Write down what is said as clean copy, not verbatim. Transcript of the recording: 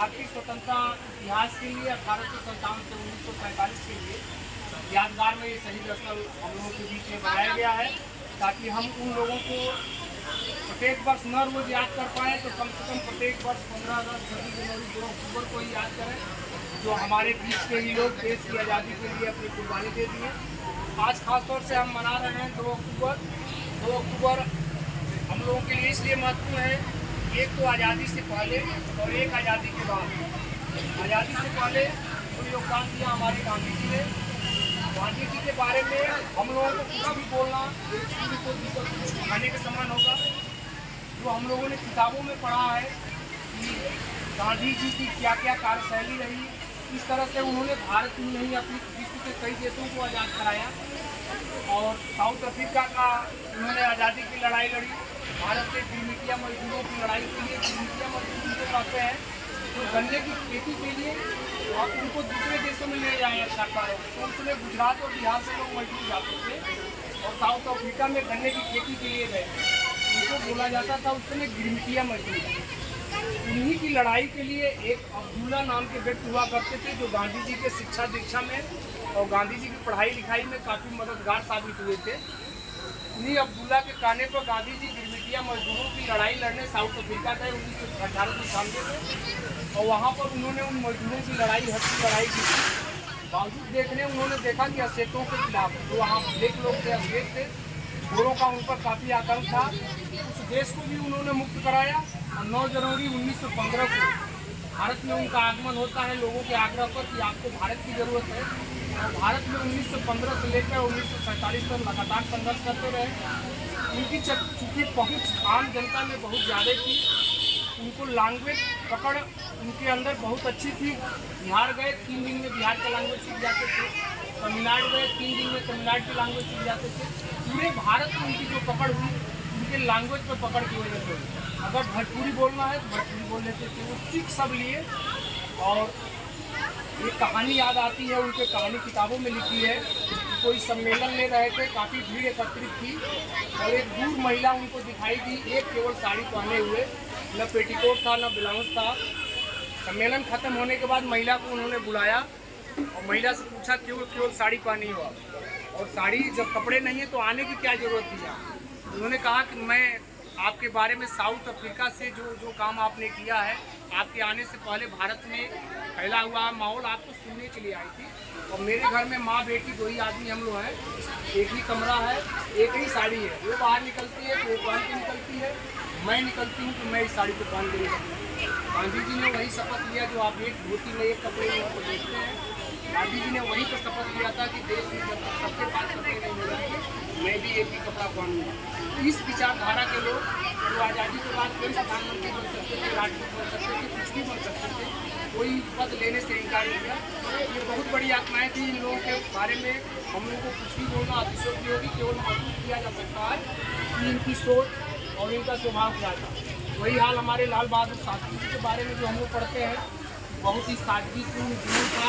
भारतीय स्वतंत्रता इतिहास के लिए 1857 से 1945 के लिए यादगार में ये शहीद स्थल हम लोगों के बीच में बनाया गया है, ताकि हम उन लोगों को प्रत्येक वर्ष न रोज याद कर पाएँ तो कम से कम प्रत्येक वर्ष 15 अगस्त, 26 जनवरी, 2 अक्टूबर को ही याद करें, जो हमारे बीच के ही लोग देश की आज़ादी के लिए अपनी कुर्बानी दे दिए। आज खासतौर से हम मना रहे हैं 2 अक्टूबर। 2 अक्टूबर हम लोगों के लिए इसलिए महत्वपूर्ण है, एक तो आज़ादी से पहले और एक आज़ादी के बाद। आज़ादी से पहले जो योगदान दिया हमारे गांधी जी ने, गांधी जी के बारे में हम लोगों को कुछ भी बोलना को खाने के समान होगा। जो हम लोगों ने किताबों में पढ़ा है कि गांधी जी की क्या क्या कार्यशैली रही, इस तरह से उन्होंने भारत ही नहीं अपनी विश्व के कई देशों को आज़ाद कराया। और साउथ अफ्रीका का उन्होंने आज़ादी की लड़ाई लड़ी। भारत से गिरमिटिया मजदूरों की लड़ाई के लिए, गिरमिटिया मजदूर उनको कहते हैं जो गन्ने की खेती के लिए और उनको दूसरे देशों में ले जाए सरकारों, तो उसमें गुजरात और बिहार से लोग मजदूर जाते थे और साउथ अफ्रीका में गन्ने की खेती के लिए गए, उनको बोला जाता था उस समय गिरमिटिया मजदूर। उन्हीं की लड़ाई के लिए एक अब्दुल्ला नाम के व्यक्ति हुआ करते थे, जो गांधी जी के शिक्षा दीक्षा में और गांधी जी की पढ़ाई लिखाई में काफ़ी मददगार साबित हुए थे। उन्हीं अब्दुल्ला के कहने पर गांधी जी गिरमिटिया मजदूरों की लड़ाई लड़ने साउथ अफ्रीका गए 1898 में, और वहाँ पर उन्होंने उन मजदूरों की लड़ाई हत्ती लड़ाई की। बावजूद देखने उन्होंने देखा कि असेतों के खिलाफ, जो वहाँ ब्लैक लोग थे, असेत थे, गोरों का उन पर काफ़ी आतंक था, उस देश को भी उन्होंने मुक्त कराया। और 9 जनवरी 1915 को भारत में उनका आगमन होता है लोगों के आग्रह पर कि आपको भारत की ज़रूरत है। और भारत में 1915 से लेकर 1947 तक लगातार संघर्ष करते रहे। उनकी चूँकि पहुँच आम जनता में बहुत ज़्यादा थी, उनको लैंग्वेज पकड़ उनके अंदर बहुत अच्छी थी। बिहार गए 3 दिन में बिहार का लैंग्वेज सीख जाते थे, तमिलनाडु गए 3 दिन में तमिलनाडु की लैंग्वेज सीख जाते थे। पूरे भारत में उनकी जो पकड़ हुई, उनके लैंग्वेज पर पकड़ की वजह से। अगर भोजपुरी बोलना है तो भोजपुरी बोल लेते थे, वो सीख सब लिए। और एक कहानी याद आती है, उनके कहानी किताबों में लिखी है। कोई सम्मेलन ले रहे थे, काफ़ी भीड़ एकत्रित थी और एक दूर महिला उनको दिखाई दी, एक केवल साड़ी पहने हुए, न पेटीकोट था न ब्लाउज था। सम्मेलन खत्म होने के बाद महिला को उन्होंने बुलाया और महिला से पूछा केवल साड़ी पहनी हो आप, और साड़ी जब कपड़े नहीं है तो आने की क्या ज़रूरत थी आप। उन्होंने कहा कि मैं आपके बारे में साउथ अफ्रीका से जो काम आपने किया है, आपके आने से पहले भारत में फैला हुआ माहौल आपको सुनने के लिए आई थी। और मेरे घर में माँ बेटी 2 ही आदमी हम लोग हैं, एक ही कमरा है, एक ही साड़ी है। वो बाहर निकलती है तो वो पहन के निकलती है, मैं निकलती हूँ तो मैं इस साड़ी को पहन के निकलती हूँ। गांधी जी ने वही शपथ लिया जो आप एक धोती में एक कपड़े में उनको देखते हैं। गांधी जी ने वही तो शपथ लिया था कि देश में जब तक सबके पास कपड़े नहीं मिलेंगे, मैं भी एक ही कपड़ा पहनूंगा। इस विचारधारा के लोग जो आज़ादी के बाद कोई प्रधानमंत्री बन सकते थे, राष्ट्रपति बन सकते थे, कुछ भी बन सकते थे, कोई पद लेने से इनकार नहीं किया। ये बहुत बड़ी आत्माएँ थी इन लोगों के बारे में। हम लोगों को कुछ भी बोलना अतिशयोक्ति होगी, केवल महसूस किया जा सकता है कि इनकी सोच और इनका स्वभाव क्या था। वही हाल हमारे लाल बहादुर शास्त्री जी के बारे में जो हम लोग पढ़ते हैं, बहुत ही सादगीपूर्ण जीवन था।